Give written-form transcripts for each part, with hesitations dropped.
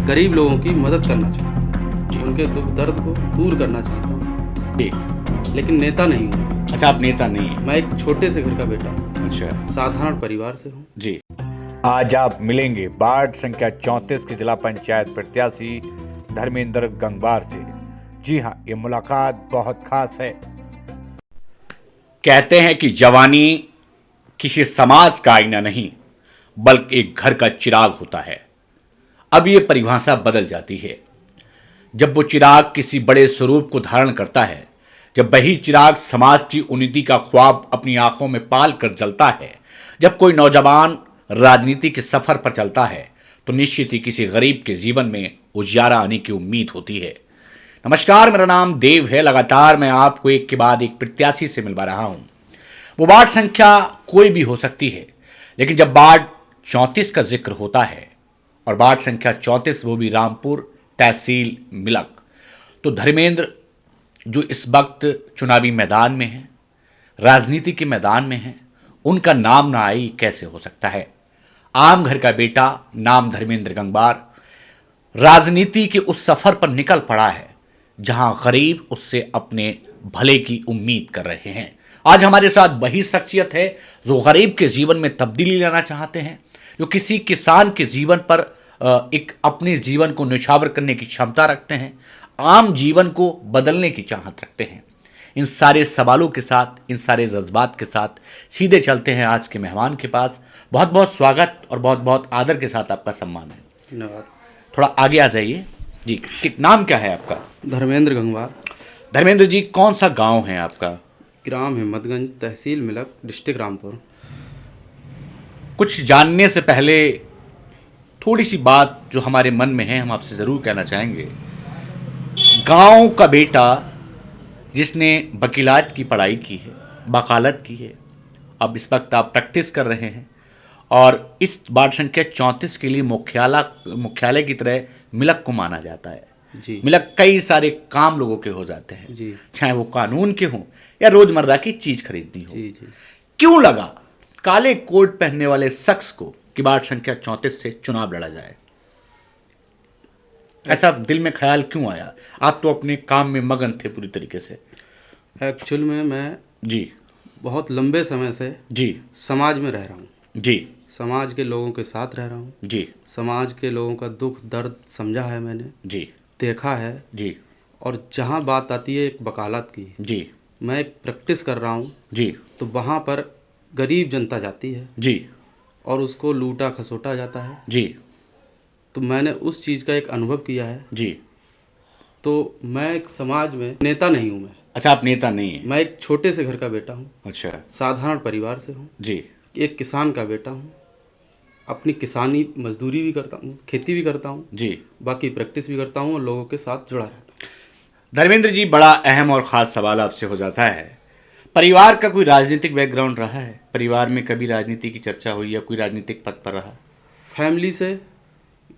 गरीब लोगों की मदद करना चाहता हूँ, उनके दुख दर्द को दूर करना चाहता हूँ, जी। लेकिन नेता नहीं हूँ। अच्छा, आप नेता नहीं हैं। मैं एक छोटे से घर का बेटा हूँ, अच्छा साधारण परिवार से हूँ। जी। आज आप मिलेंगे वार्ड संख्या 34 के जिला पंचायत प्रत्याशी धर्मेंद्र गंगवार से। जी हाँ, ये मुलाकात बहुत खास है। कहते हैं कि जवानी किसी समाज का आईना नहीं बल्कि एक घर का चिराग होता है। अब ये परिभाषा बदल जाती है जब वो चिराग किसी बड़े स्वरूप को धारण करता है, जब वही चिराग समाज की उन्नति का ख्वाब अपनी आंखों में पाल कर जलता है, जब कोई नौजवान राजनीति के सफर पर चलता है तो निश्चित ही किसी गरीब के जीवन में उजियारा आने की उम्मीद होती है। नमस्कार, मेरा नाम देव है। लगातार मैं आपको एक के बाद एक प्रत्याशी से मिलवा रहा हूं। वो वार्ड संख्या कोई भी हो सकती है, लेकिन जब वार्ड 34 का जिक्र होता है और वार्ड संख्या 34 वो भी रामपुर तहसील मिलक, तो धर्मेंद्र जो इस वक्त चुनावी मैदान में है, राजनीति के मैदान में है, उनका नाम ना आए कैसे हो सकता है। आम घर का बेटा, नाम धर्मेंद्र गंगवार, राजनीति के उस सफर पर निकल पड़ा है जहां गरीब उससे अपने भले की उम्मीद कर रहे हैं। आज हमारे साथ वही शख्सियत है जो गरीब के जीवन में तब्दीली लाना चाहते हैं, जो किसी किसान के जीवन पर एक अपने जीवन को न्यौछावर करने की क्षमता रखते हैं, आम जीवन को बदलने की चाहत रखते हैं। इन सारे सवालों के साथ, इन सारे जज्बात के साथ सीधे चलते हैं आज के मेहमान के पास। बहुत बहुत स्वागत और बहुत बहुत आदर के साथ आपका सम्मान है। धन्यवाद। थोड़ा आगे आ जाइए जी। नाम क्या है आपका? धर्मेंद्र गंगवार। धर्मेंद्र जी, कौन सा गांव है आपका? ग्राम हिम्मतगंज, तहसील मिलक, डिस्ट्रिक्ट रामपुर। कुछ जानने से पहले थोड़ी सी बात जो हमारे मन में है हम आपसे ज़रूर कहना चाहेंगे। गांव का बेटा जिसने वकीलात की पढ़ाई की है, वकालत की है, अब इस वक्त आप प्रैक्टिस कर रहे हैं और इस वार्ड संख्या 34 के लिए मुख्यालय की तरह मिलक को माना जाता है जी। मिलक कई सारे काम लोगों के हो जाते हैं जी। चाहे वो कानून के हों या रोजमर्रा की चीज खरीदनी हो। जी जी। क्यों लगा काले कोट पहनने वाले शख्स को कि वार्ड संख्या 34 से चुनाव लड़ा जाए? ऐसा दिल में ख्याल क्यों आया? आप तो अपने काम में मगन थे पूरी तरीके से। एक्चुअल में मैं जी बहुत लंबे समय से जी समाज में रह रहा हूँ, जी समाज के लोगों के साथ रह रहा हूँ। जी समाज के लोगों का दुख दर्द समझा है मैंने, जी देखा है। जी और जहाँ बात आती है एक वकालत की, जी मैं एक प्रैक्टिस कर रहा हूँ, जी तो वहाँ पर गरीब जनता जाती है जी और उसको लूटा खसोटा जाता है। जी तो मैंने उस चीज़ का एक अनुभव किया है। जी। तो मैं एक समाज में नेता नहीं हूँ। अच्छा, आप नेता नहीं हैं? मैं एक छोटे से घर का बेटा हूँ, अच्छा साधारण परिवार से हूँ, जी एक किसान का बेटा हूँ। अपनी किसानी मजदूरी भी करता हूँ, खेती भी करता हूँ, जी। बाकी प्रैक्टिस भी करता हूँ और लोगों के साथ जुड़ा रहता हूँ। धर्मेंद्र जी, बड़ा अहम और ख़ास सवाल आपसे हो जाता है। परिवार का कोई राजनीतिक बैकग्राउंड रहा है? परिवार में कभी राजनीति की चर्चा हुई या कोई राजनीतिक पद पर रहा? फैमिली से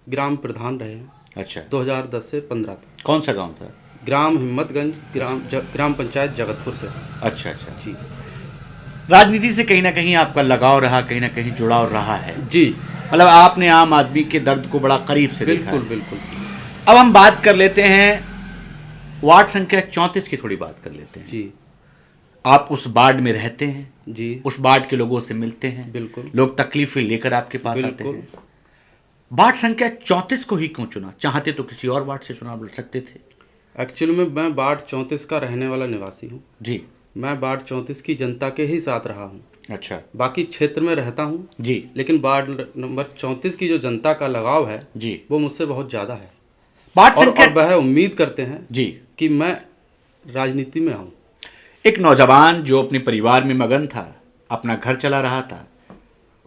ग्राम प्रधान रहे हैं अच्छा। 2010 से 15 तक। कौन सा गांव था? ग्राम हिम्मतगंज, ग्राम पंचायत जगतपुर से। अच्छा अच्छा। जी राजनीति से कहीं ना कहीं आपका लगाव रहा, कहीं ना कहीं जुड़ाव रहा है। जी। मतलब आपने आम आदमी के दर्द को बड़ा करीब से देखा है। बिल्कुल बिल्कुल। अब हम बात कर लेते हैं वार्ड संख्या 34 की, थोड़ी बात कर लेते हैं। जी आप उस वार्ड में रहते हैं, जी। उस वार्ड के लोगों से मिलते हैं, बिल्कुल। लोग तकलीफें लेकर आपके पास आते बिल्कुल। हैं। वार्ड संख्या 34 को ही क्यों चुना? चाहते तो किसी और वार्ड से चुनाव लड़ सकते थे। एक्चुअली में मैं वार्ड 34 का रहने वाला निवासी हूँ। जी। मैं वार्ड 34 की जनता के ही साथ रहा हूँ। अच्छा बाकी क्षेत्र में रहता हूँ जी। लेकिन वार्ड नंबर 34 की जो जनता का लगाव है जी। वो मुझसे बहुत ज़्यादा है। वार्ड और संख्या वह उम्मीद करते हैं जी कि मैं राजनीति में आऊँ। एक नौजवान जो अपने परिवार में मगन था, अपना घर चला रहा था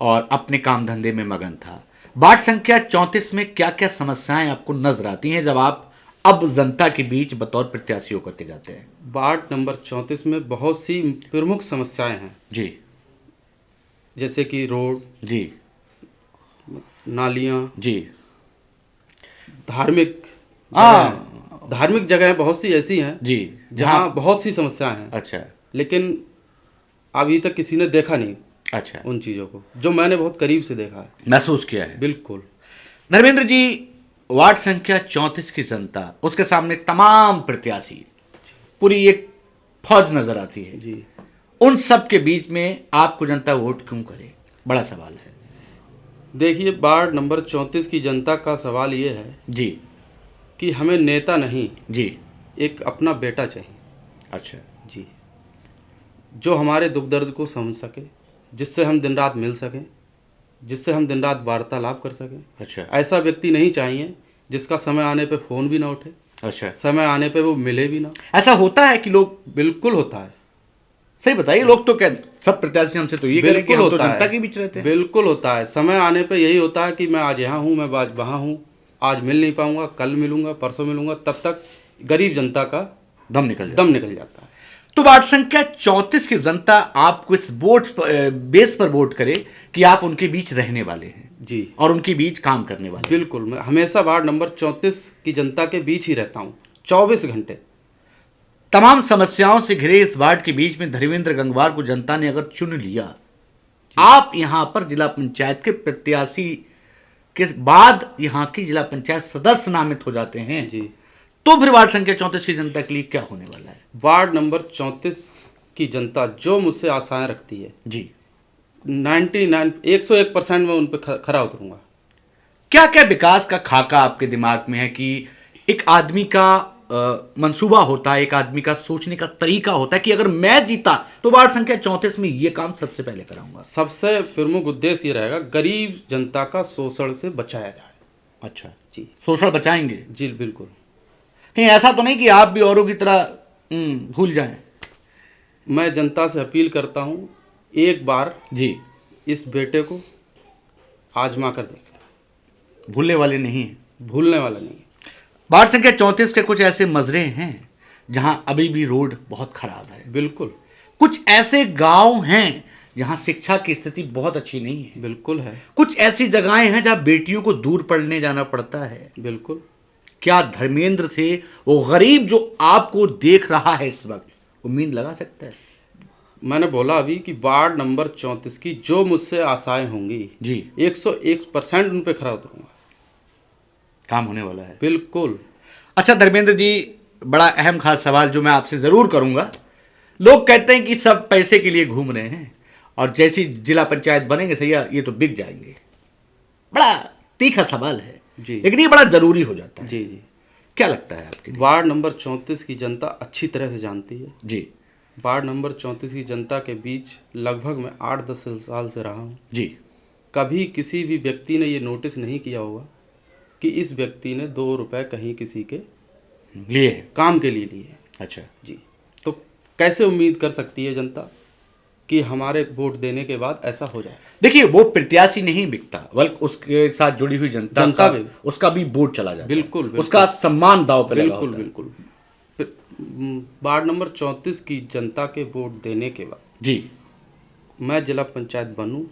और अपने काम धंधे में मगन था। वार्ड संख्या 34 में क्या क्या समस्याएं आपको नजर आती हैं जब आप अब जनता के बीच बतौर प्रत्याशी होकर के जाते हैं? वार्ड नंबर 34 में बहुत सी प्रमुख समस्याएं हैं, जी। जैसे कि रोड, जी नालियाँ, जी। धार्मिक जगहें बहुत सी ऐसी हैं जी जहाँ बहुत सी समस्याएं हैं। अच्छा लेकिन अभी तक किसी ने देखा नहीं अच्छा। उन चीज़ों को, जो मैंने बहुत करीब से देखा है, महसूस किया है। बिल्कुल। धर्मेंद्र जी, वार्ड संख्या 34 की जनता, उसके सामने तमाम प्रत्याशी, पूरी एक फौज नजर आती है। जी उन सब के बीच में आपको जनता वोट क्यों करे, बड़ा सवाल है। देखिए, वार्ड नंबर 34 की जनता का सवाल ये है जी कि हमें नेता नहीं, जी। एक अपना बेटा चाहिए। अच्छा जी, जो हमारे दुख दर्द को समझ सके, जिससे हम दिन रात मिल सकें, जिससे हम दिन रात वार्तालाप कर सकें। अच्छा ऐसा व्यक्ति नहीं चाहिए जिसका समय आने पे फ़ोन भी ना उठे, अच्छा। समय आने पे वो मिले भी ना। ऐसा होता है कि लोग, बिल्कुल होता है, सही बताइए, लोग तो क्या सब प्रत्याशी हमसे तो ये कह रहे हैं कि बिल्कुल हम तो होता जनता है, के बीच रहते हैं। बिल्कुल होता है। समय आने पे यही होता है कि मैं आज यहाँ हूँ, मैं आज वहाँ हूँ, आज मिल नहीं पाऊंगा, कल मिलूंगा, परसों मिलूंगा, तब तक गरीब जनता का दम निकल जाता दम निकल जाता है। तो वार्ड संख्या 34 की जनता आपको इस बेस पर वोट करे कि आप उनके बीच रहने वाले हैं जी और उनके बीच काम करने वाले हैं। बिल्कुल, मैं हमेशा वार्ड नंबर 34 की जनता के बीच ही रहता हूँ, 24 घंटे। तमाम समस्याओं से घिरे इस वार्ड के बीच में धर्मेंद्र गंगवार को जनता ने अगर चुन लिया, आप यहां पर जिला पंचायत के प्रत्याशी के बाद यहां की जिला पंचायत सदस्य नामित हो जाते हैं, जी, तो फिर वार्ड संख्या 34 की जनता के लिए क्या होने वाला है? वार्ड नंबर 34 की जनता जो मुझसे आशाएं रखती है, जी, 101% मैं उन पर खरा उतरूंगा। क्या क्या विकास का खाका आपके दिमाग में है कि एक आदमी का मंसूबा होता है, एक आदमी का सोचने का तरीका होता है कि अगर मैं जीता तो वार्ड संख्या 34 में ये काम सबसे पहले कराऊंगा? सबसे प्रमुख उद्देश्य ये रहेगा, गरीब जनता का शोषण से बचाया जाए। अच्छा जी शोषण बचाएंगे? जी बिल्कुल। कहीं ऐसा तो नहीं कि आप भी औरों की तरह भूल जाएं? मैं जनता से अपील करता हूँ, एक बार जी, इस बेटे को आजमा कर देखें, भूलने वाले नहीं हैं। भूलने वाला नहीं है। वार्ड संख्या 34 के कुछ ऐसे मजरे हैं जहां अभी भी रोड बहुत खराब है, बिल्कुल कुछ ऐसे गांव हैं जहां शिक्षा की स्थिति बहुत अच्छी नहीं है, बिल्कुल है, कुछ ऐसी जगहें हैं जहां बेटियों को दूर पढ़ने जाना पड़ता है। बिल्कुल। क्या धर्मेंद्र से वो गरीब जो आपको देख रहा है इस वक्त उम्मीद लगा सकता है? मैंने बोला अभी कि वार्ड नंबर 34 की जो मुझसे आशाएं होंगी, जी, 101% उन पे खरा उतरूंगा। काम होने वाला है, बिल्कुल। अच्छा धर्मेंद्र जी, बड़ा अहम खास सवाल जो मैं आपसे ज़रूर करूंगा। लोग कहते हैं कि सब पैसे के लिए घूम रहे हैं और जैसी जिला पंचायत बनेंगे सैया ये तो बिक जाएंगे। बड़ा तीखा सवाल है जी लेकिन ये बड़ा ज़रूरी हो जाता है। जी जी। क्या लगता है आपके लिए? वार्ड नंबर 34 की जनता अच्छी तरह से जानती है। जी वार्ड नंबर 34 की जनता के बीच लगभग मैं 8-10 साल से रहा हूँ। जी, कभी किसी भी व्यक्ति ने ये नोटिस नहीं किया होगा कि इस व्यक्ति ने 2 रुपए कहीं किसी के लिए है। काम के लिए लिए। अच्छा, जी, तो कैसे उम्मीद कर सकती है जनता कि हमारे वोट देने के बाद ऐसा हो जाए? देखिए वो प्रत्याशी नहीं बिकता बल्कि उसके साथ जुड़ी हुई जनता जनता का, भी। उसका भी वोट चला जाता है। बिल्कुल, बिल्कुल। उसका सम्मान दाव पे लगा बिल्कुल होता है। बिल्कुल। फिर वार्ड नंबर 34 की जनता के वोट देने के बाद जी मैं जिला पंचायत बनूं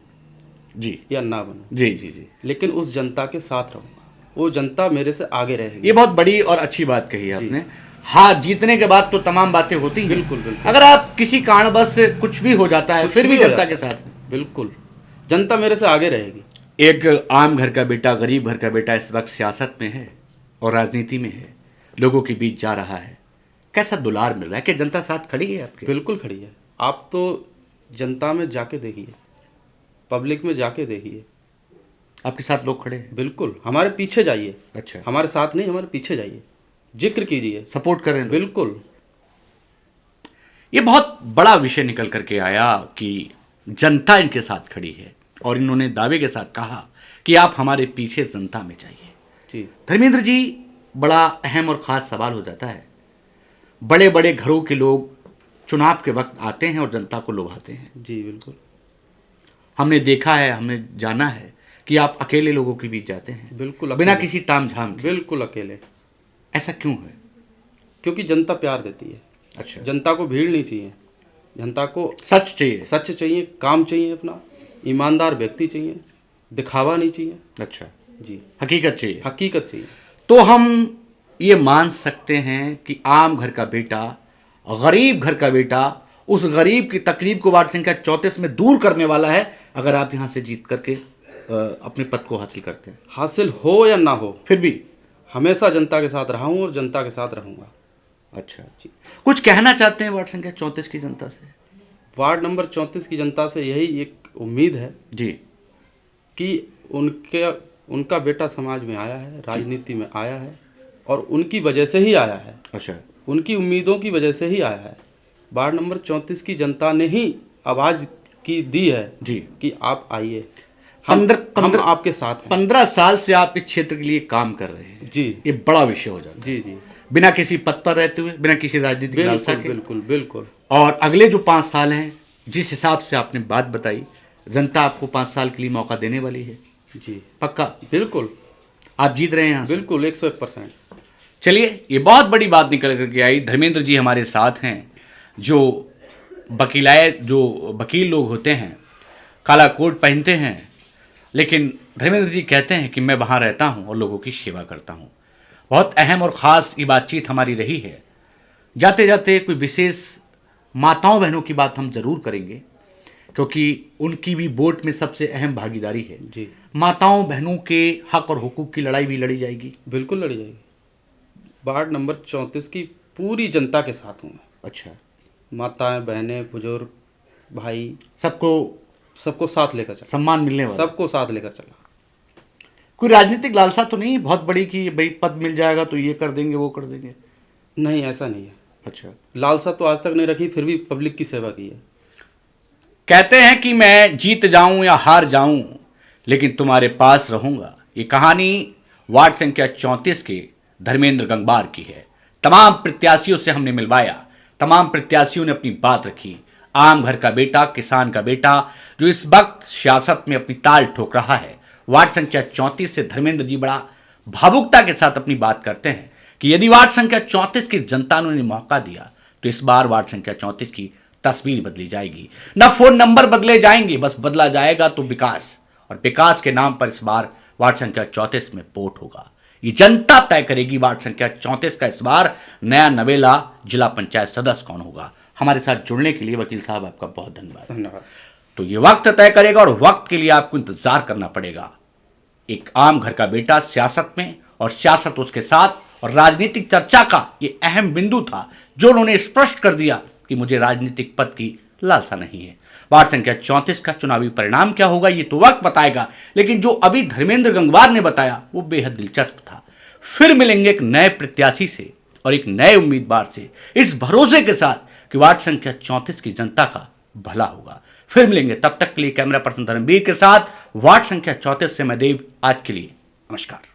जी या ना बनूं, जी जी जी, लेकिन उस जनता के साथ रहूंगा। वो जनता मेरे से आगे रहेगी। ये बहुत बड़ी और अच्छी बात कही है आपने। हाँ, जीतने के बाद तो तमाम बातें होती हैं। बिल्कुल बिल्कुल। अगर आप किसी कारणवश कुछ भी हो जाता है कुछ फिर भी भी हो जनता जाता के है। साथ। बिल्कुल, जनता मेरे से आगे रहेगी। एक आम घर का बेटा, गरीब घर का बेटा इस वक्त सियासत में है और राजनीति में है, लोगों के बीच जा रहा है, कैसा दुलार मिल रहा है? क्या जनता साथ खड़ी है आपके? बिल्कुल खड़ी है। आप तो जनता में जाके देखिए, पब्लिक में जाके देखिए, आपके साथ लोग खड़े हैं? बिल्कुल। हमारे पीछे जाइए, अच्छा, हमारे साथ नहीं, हमारे पीछे जाइए, जिक्र कीजिए। सपोर्ट कर रहे हैं लोग? बिल्कुल। ये बहुत बड़ा विषय निकल करके आया कि जनता इनके साथ खड़ी है और इन्होंने दावे के साथ कहा कि आप हमारे पीछे जनता में चाहिए। जी धर्मेंद्र जी, बड़ा अहम और ख़ास सवाल हो जाता है। बड़े बड़े घरों के लोग चुनाव के वक्त आते हैं और जनता को लुभाते हैं। जी बिल्कुल। हमने देखा है, हमने जाना है कि आप अकेले लोगों के बीच जाते हैं, बिल्कुल बिना अकेले। किसी तामझाम के। बिल्कुल अकेले। ऐसा क्यों है? क्योंकि जनता प्यार देती है। अच्छा, जनता को भीड़ नहीं चाहिए, जनता को सच चाहिए। सच चाहिए, काम चाहिए, अपना ईमानदार व्यक्ति चाहिए, दिखावा नहीं चाहिए। अच्छा, जी, हकीकत चाहिए। हकीकत चाहिए। तो हम ये मान सकते हैं कि आम घर का बेटा, गरीब घर का बेटा, उस गरीब की तकलीफ को वार्ड संख्या 34 में दूर करने वाला है अगर आप यहाँ से जीत करके अपने पद को हासिल करते हैं। हासिल हो या ना हो, फिर भी हमेशा जनता के साथ रहा हूँ और जनता के साथ रहूँगा। अच्छा जी, कुछ कहना चाहते हैं वार्ड संख्या 34 की जनता से? वार्ड नंबर 34 की जनता से यही एक उम्मीद है जी कि उनका बेटा समाज में आया है, राजनीति में आया है और उनकी वजह से ही आया है। अच्छा, उनकी उम्मीदों की वजह से ही आया है। वार्ड नंबर 34 की जनता ने ही आवाज़ की दी है जी कि आप आइए, हम आपके साथ हैं। 15 साल से आप इस क्षेत्र के लिए काम कर रहे हैं जी ये बड़ा विषय हो जाता है। जी जी, बिना किसी पद पर रहते हुए, बिना किसी राजनीतिक लालसा बिल्कुल के। बिल्कुल बिल्कुल। और अगले जो 5 साल हैं, जिस हिसाब से आपने बात बताई, जनता आपको 5 साल के लिए मौका देने वाली है। जी पक्का? बिल्कुल आप जीत रहे हैं यहाँ से? बिल्कुल 101%। चलिए, ये बहुत बड़ी बात निकल करके आई। धर्मेंद्र जी हमारे साथ हैं, जो वकील लोग होते हैं, काला कोट पहनते हैं, लेकिन धर्मेंद्र जी कहते हैं कि मैं वहाँ रहता हूँ और लोगों की सेवा करता हूँ। बहुत अहम और ख़ास ये बातचीत हमारी रही है। जाते जाते कोई विशेष माताओं बहनों की बात हम ज़रूर करेंगे, क्योंकि उनकी भी वोट में सबसे अहम भागीदारी है। जी माताओं बहनों के हक और हुकूक की लड़ाई भी लड़ी जाएगी। बिल्कुल लड़ी जाएगी। वार्ड नंबर 34 की पूरी जनता के साथ हूँ मैं। अच्छा, माताएं, बहनें, बुजुर्ग, भाई, सबको साथ लेकर चला, सम्मान मिलने वाला, सबको साथ लेकर चला। कोई राजनीतिक लालसा तो नहीं बहुत बड़ी कि भाई पद मिल जाएगा तो ये कर देंगे वो कर देंगे? नहीं, ऐसा नहीं है। अच्छा, लालसा तो आज तक नहीं रखी, फिर भी पब्लिक की सेवा की है। कहते हैं कि मैं जीत जाऊं या हार जाऊं लेकिन तुम्हारे पास रहूंगा। ये कहानी वार्ड संख्या 34 के धर्मेंद्र गंगवार की है। तमाम प्रत्याशियों से हमने मिलवाया, तमाम प्रत्याशियों ने अपनी बात रखी। आम घर का बेटा, किसान का बेटा, जो इस वक्त सियासत में अपनी ताल ठोक रहा है, वार्ड संख्या 34 से धर्मेंद्र जी बड़ा भावुकता के साथ अपनी बात करते हैं कि यदि वार्ड संख्या 34 की जनता ने उन्हें मौका दिया तो इस बार वार्ड संख्या 34 की तस्वीर बदली जाएगी। न फोन नंबर बदले जाएंगे, बस बदला जाएगा तो विकास, और विकास के नाम पर इस बार वार्ड संख्या 34 में वोट होगा। ये जनता तय करेगी वार्ड संख्या 34 का इस बार नया नवेला जिला पंचायत सदस्य कौन होगा। हमारे साथ जुड़ने के लिए वकील साहब आपका बहुत धन्यवाद। धन्यवाद। तो ये वक्त तय करेगा और वक्त के लिए आपको इंतजार करना पड़ेगा। एक आम घर का बेटा सियासत में, और सियासत उसके साथ, और राजनीतिक चर्चा का ये अहम बिंदु था जो उन्होंने स्पष्ट कर दिया कि मुझे राजनीतिक पद की लालसा नहीं है। वार्ड संख्या 34 का चुनावी परिणाम क्या होगा ये तो वक्त बताएगा, लेकिन जो अभी धर्मेंद्र गंगवार ने बताया वो बेहद दिलचस्प था। फिर मिलेंगे एक नए प्रत्याशी से और एक नए उम्मीदवार से, इस भरोसे के साथ कि वार्ड संख्या 34 की जनता का भला होगा। फिर मिलेंगे, तब तक के लिए कैमरा पर्सन धर्मवीर के साथ वार्ड संख्या 34 से मैं देव। आज के लिए नमस्कार।